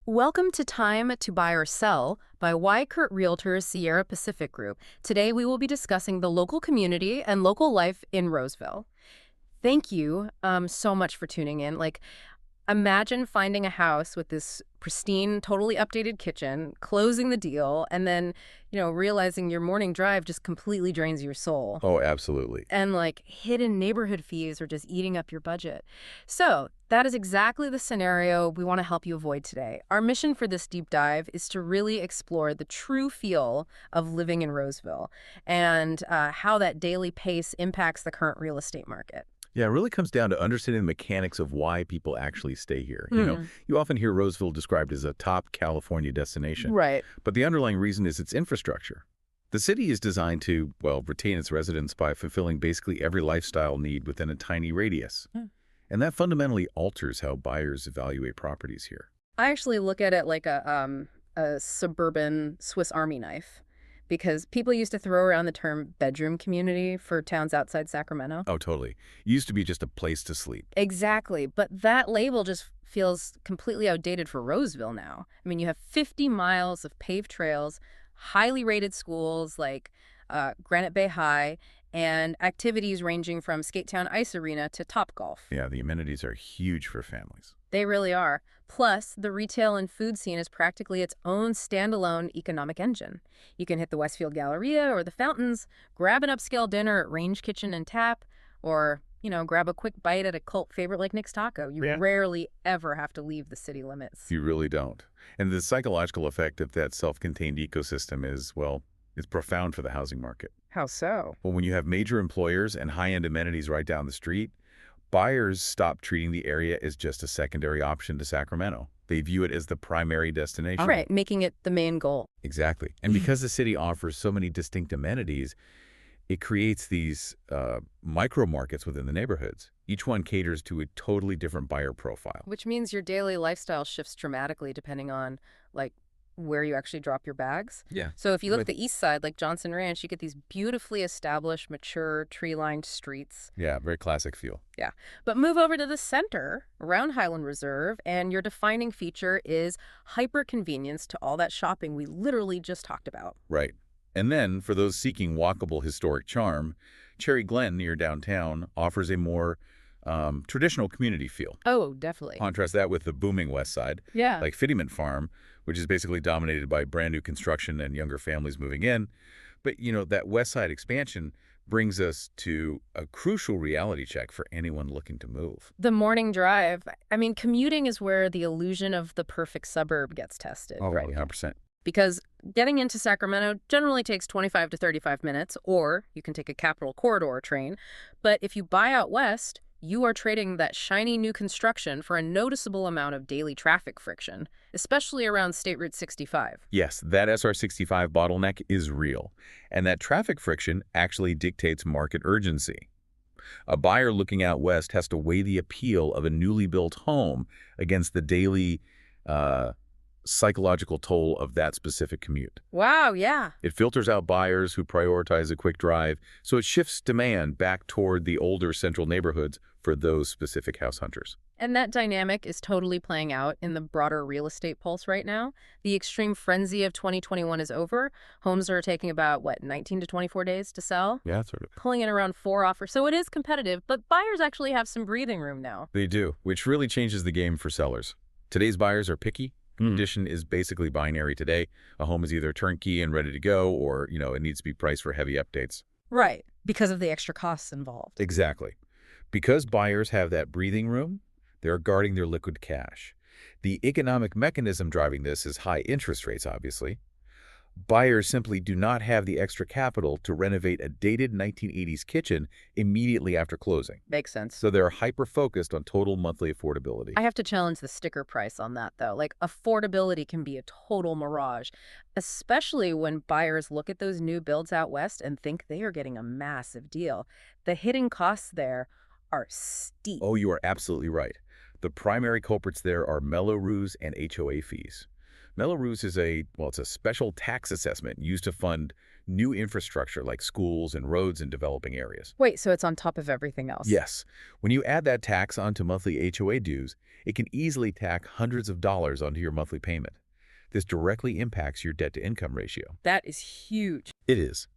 Welcome to Time to Buy or Sell by Weichert Realtors Sierra Pacific Group. Today we will be discussing the local community and local life in Roseville. Thank you so much for tuning in. Imagine finding a house with this pristine, totally updated kitchen, closing the deal, and then, realizing your morning drive just completely drains your soul. Oh, absolutely. And hidden neighborhood fees are just eating up your budget. So that is exactly the scenario we want to help you avoid today. Our mission for this deep dive is to really explore the true feel of living in Roseville and how that daily pace impacts the current real estate market. Yeah, it really comes down to understanding the mechanics of why people actually stay here. Mm. You often hear Roseville described as a top California destination, Right. but the underlying reason is its infrastructure. The city is designed to, well, retain its residents by fulfilling basically every lifestyle need within a tiny radius. Mm. And that fundamentally alters how buyers evaluate properties here. I actually look at it like a suburban Swiss Army knife because people used to throw around the term bedroom community for towns outside Sacramento. Oh, totally. It used to be just a place to sleep. Exactly. But that label just feels completely outdated for Roseville now. I mean, you have 50 miles of paved trails, highly rated schools like Granite Bay High, and activities ranging from Skate Town Ice Arena to Topgolf. Yeah, the amenities are huge for families. They really are. Plus, the retail and food scene is practically its own standalone economic engine. You can hit the Westfield Galleria or the Fountains, grab an upscale dinner at Range Kitchen and Tap, or, grab a quick bite at a cult favorite like Nick's Taco. You Yeah. rarely ever have to leave the city limits. You really don't. And the psychological effect of that self-contained ecosystem is, well, it's profound for the housing market. How so? Well, when you have major employers and high-end amenities right down the street, buyers stop treating the area as just a secondary option to Sacramento. They view it as the primary destination. All right, making it the main goal. Exactly. And because the city offers so many distinct amenities, it creates these micro markets within the neighborhoods. Each one caters to a totally different buyer profile. Which means your daily lifestyle shifts dramatically depending on, where you actually drop your bags. Yeah. So if you look at the east side, like Johnson Ranch, you get these beautifully established, mature, tree-lined streets. Yeah, very classic feel. Yeah. But move over to the center, around Highland Reserve, and your defining feature is hyper-convenience to all that shopping we literally just talked about. Right. And then, for those seeking walkable historic charm, Cherry Glen near downtown offers a more traditional community feel. Oh, definitely. Contrast that with the booming west side, Yeah. like Fittyman Farm, which is basically dominated by brand new construction and younger families moving in. But, that west side expansion brings us to a crucial reality check for anyone looking to move. The morning drive. I mean, commuting is where the illusion of the perfect suburb gets tested. Oh, right. 100%. Because getting into Sacramento generally takes 25 to 35 minutes, or you can take a Capitol Corridor train. But if you buy out west, you are trading that shiny new construction for a noticeable amount of daily traffic friction, especially around State Route 65. Yes, that SR65 bottleneck is real, and that traffic friction actually dictates market urgency. A buyer looking out west has to weigh the appeal of a newly built home against the daily psychological toll of that specific commute. Wow, yeah. It filters out buyers who prioritize a quick drive, so it shifts demand back toward the older central neighborhoods for those specific house hunters. And that dynamic is totally playing out in the broader real estate pulse right now. The extreme frenzy of 2021 is over. Homes are taking about, 19 to 24 days to sell? Yeah, sort of. Pulling in around 4 offers. So it is competitive, but buyers actually have some breathing room now. They do, which really changes the game for sellers. Today's buyers are picky. Condition is basically binary today. A home is either turnkey and ready to go, or, it needs to be priced for heavy updates. Right, because of the extra costs involved. Exactly. Because buyers have that breathing room, they're guarding their liquid cash. The economic mechanism driving this is high interest rates, obviously. Buyers simply do not have the extra capital to renovate a dated 1980s kitchen immediately after closing. Makes sense. So they're hyper-focused on total monthly affordability. I have to challenge the sticker price on that, though. Affordability can be a total mirage, especially when buyers look at those new builds out west and think they are getting a massive deal. The hidden costs there are steep. Oh, you are absolutely right. The primary culprits there are Mello-Roos and HOA fees. Mello-Roos is it's a special tax assessment used to fund new infrastructure like schools and roads in developing areas. Wait, so it's on top of everything else? Yes, when you add that tax onto monthly HOA dues, it can easily tack hundreds of dollars onto your monthly payment. This directly impacts your debt-to-income ratio. That is huge. It is.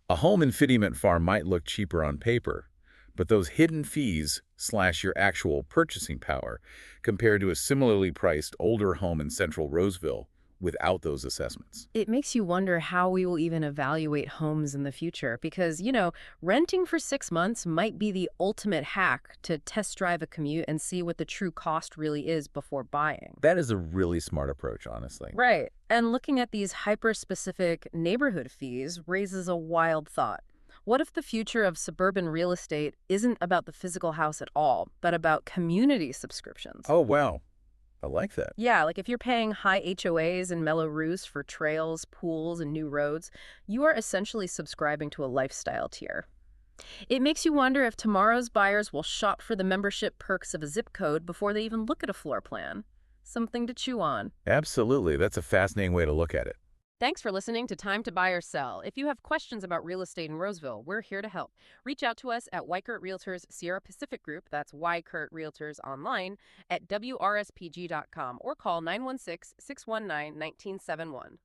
A home in Fittyment Farm might look cheaper on paper, but those hidden fees slash your actual purchasing power compared to a similarly priced older home in central Roseville without those assessments. It makes you wonder how we will even evaluate homes in the future because, renting for 6 months might be the ultimate hack to test drive a commute and see what the true cost really is before buying. That is a really smart approach, honestly. Right. And looking at these hyper-specific neighborhood fees raises a wild thought. What if the future of suburban real estate isn't about the physical house at all, but about community subscriptions? Oh, wow. I like that. Yeah, like if you're paying high HOAs and mellow roofs for trails, pools, and new roads, you are essentially subscribing to a lifestyle tier. It makes you wonder if tomorrow's buyers will shop for the membership perks of a zip code before they even look at a floor plan. Something to chew on. Absolutely. That's a fascinating way to look at it. Thanks for listening to Time to Buy or Sell. If you have questions about real estate in Roseville, we're here to help. Reach out to us at Weichert Realtors Sierra Pacific Group, that's Weichert Realtors online, at WRSPG.com or call 916-619-1971.